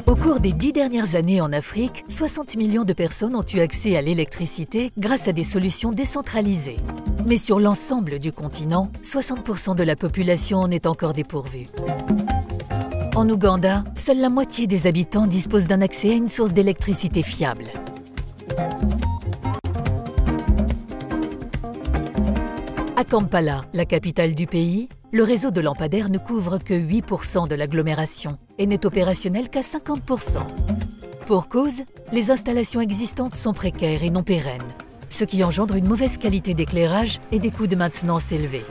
Au cours des 10 dernières années en Afrique, 60 millions de personnes ont eu accès à l'électricité grâce à des solutions décentralisées. Mais sur l'ensemble du continent, 60% de la population en est encore dépourvue. En Ouganda, seule la moitié des habitants disposent d'un accès à une source d'électricité fiable. À Kampala, la capitale du pays, le réseau de lampadaires ne couvre que 8% de l'agglomération et n'est opérationnel qu'à 50%. Pour cause, les installations existantes sont précaires et non pérennes, ce qui engendre une mauvaise qualité d'éclairage et des coûts de maintenance élevés.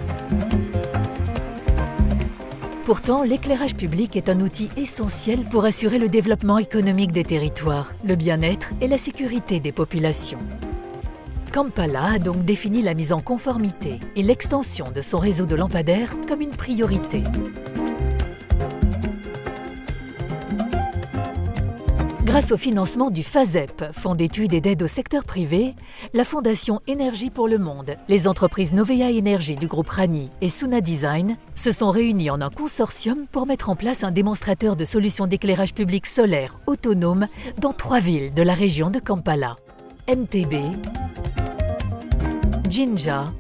Pourtant, l'éclairage public est un outil essentiel pour assurer le développement économique des territoires, le bien-être et la sécurité des populations. Kampala a donc défini la mise en conformité et l'extension de son réseau de lampadaires comme une priorité. Grâce au financement du FASEP, Fonds d'études et d'aide au secteur privé, la Fondation Énergie pour le Monde, les entreprises Novea Energy du groupe Rani et Suna Design se sont réunies en un consortium pour mettre en place un démonstrateur de solutions d'éclairage public solaire autonome dans 3 villes de la région de Kampala: Entebbe, Jinja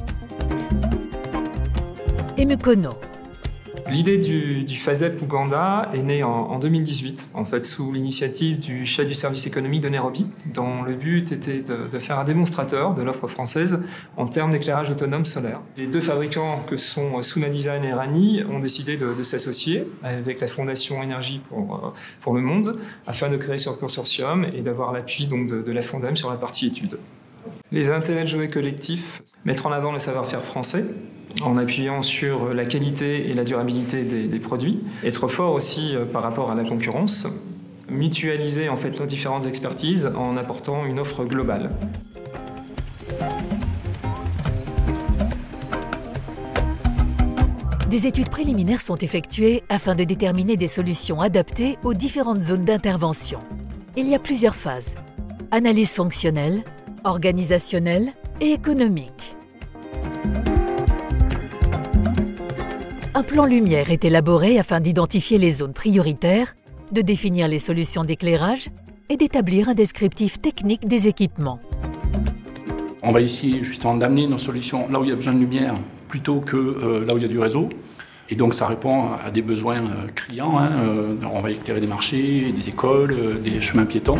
et Mukono. L'idée du FASEP Ouganda est née en 2018, en fait, sous l'initiative du chef du service économique de Nairobi, dont le but était de faire un démonstrateur de l'offre française en termes d'éclairage autonome solaire. Les 2 fabricants que sont Suna Design et Rani ont décidé de s'associer avec la Fondation Énergie pour le Monde afin de créer ce consortium et d'avoir l'appui donc de la Fondem sur la partie études. Les intérêts de jouer collectif, mettre en avant le savoir-faire français, en appuyant sur la qualité et la durabilité des produits, être fort aussi par rapport à la concurrence, mutualiser en fait nos différentes expertises en apportant une offre globale. Des études préliminaires sont effectuées afin de déterminer des solutions adaptées aux différentes zones d'intervention. Il y a plusieurs phases: analyse fonctionnelle, organisationnelle et économique. Un plan lumière est élaboré afin d'identifier les zones prioritaires, de définir les solutions d'éclairage et d'établir un descriptif technique des équipements. On va essayer justement d'amener nos solutions là où il y a besoin de lumière plutôt que là où il y a du réseau. Et donc ça répond à des besoins criants. On va éclairer des marchés, des écoles, des chemins piétons.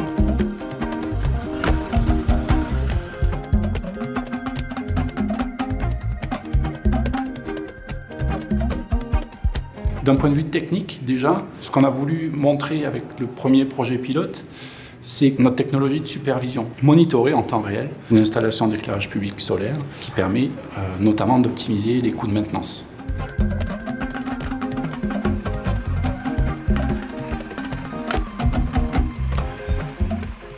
D'un point de vue technique, déjà, ce qu'on a voulu montrer avec le premier projet pilote, c'est notre technologie de supervision, monitorer en temps réel une installation d'éclairage public solaire qui permet notamment d'optimiser les coûts de maintenance.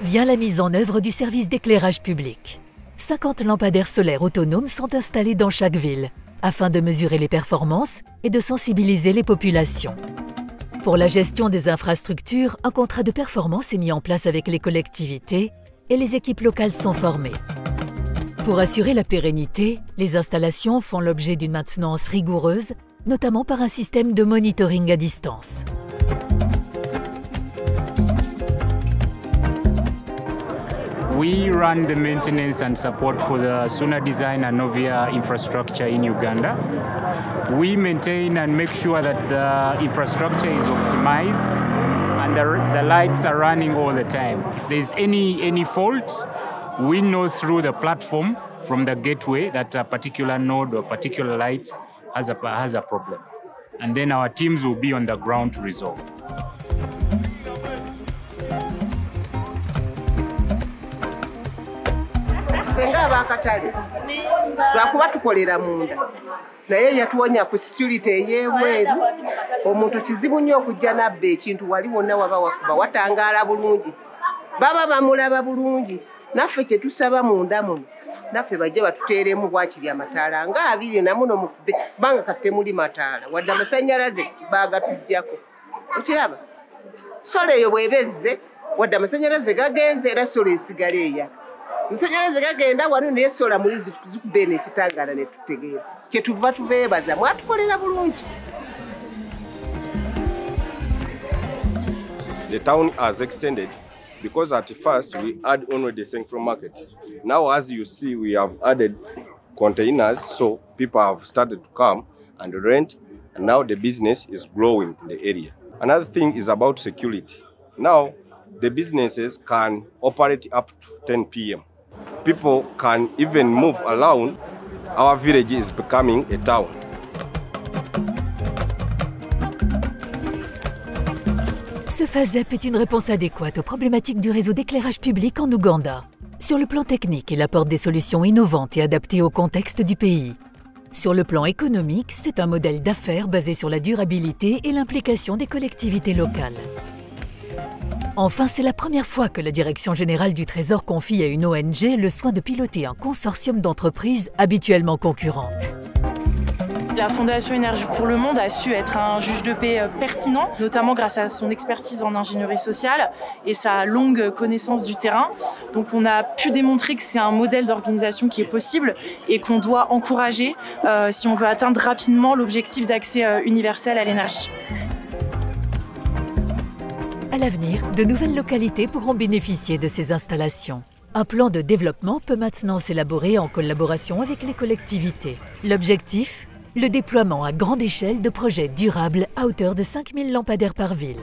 Vient la mise en œuvre du service d'éclairage public. 50 lampadaires solaires autonomes sont installés dans chaque ville, afin de mesurer les performances et de sensibiliser les populations. Pour la gestion des infrastructures, un contrat de performance est mis en place avec les collectivités et les équipes locales sont formées. Pour assurer la pérennité, les installations font l'objet d'une maintenance rigoureuse, notamment par un système de monitoring à distance. We run the maintenance and support for the Suna Design and Novea infrastructure in Uganda. We maintain and make sure that the infrastructure is optimized and the lights are running all the time. If there's any fault, we know through the platform from the gateway that a particular node or particular light has a problem. And then our teams will be on the ground to resolve. Nga abakatale lwakuba tukolera munda naye yatuwonya ku security ey'ebweru. Omuntu kizibu nnyo okujja nabba ekintu wali wonna waba wakuba watangaala bulungi, baba bamulaba bulungi. Naffe kye tusaba munda muno naffe bajja batuteeremu bwakiri amataala nga 2 namuno mukube kubanga kati temuli mataala wadde amasannyalaze baagatugyako. Okiraba sola eyo bwebezze wadde amasannyalaze gagenze era sola esigala eyaka. Amasannyalaze gagenda wano naye sola muli zikuba n'ekitangaala ne tutegeera. Kyetuva tubeebaza mwatukolera bulungi. the town has extended because at first we had only the central market. Now, as you see, we have added containers, so people have started to come and rent, and now the business is growing in the area. Another thing is about security. Now, the businesses can operate up to 10 p.m. People can even move around. Our village is becoming a town. Ce FASEP est une réponse adéquate aux problématiques du réseau d'éclairage public en Ouganda. Sur le plan technique, il apporte des solutions innovantes et adaptées au contexte du pays. Sur le plan économique, c'est un modèle d'affaires basé sur la durabilité et l'implication des collectivités locales. Enfin, c'est la première fois que la Direction générale du Trésor confie à une ONG le soin de piloter un consortium d'entreprises habituellement concurrentes. La Fondation Énergie pour le Monde a su être un juge de paix pertinent, notamment grâce à son expertise en ingénierie sociale et sa longue connaissance du terrain. Donc on a pu démontrer que c'est un modèle d'organisation qui est possible et qu'on doit encourager si on veut atteindre rapidement l'objectif d'accès universel à l'énergie. À l'avenir, de nouvelles localités pourront bénéficier de ces installations. Un plan de développement peut maintenant s'élaborer en collaboration avec les collectivités. L'objectif ? Le déploiement à grande échelle de projets durables à hauteur de 5000 lampadaires par ville.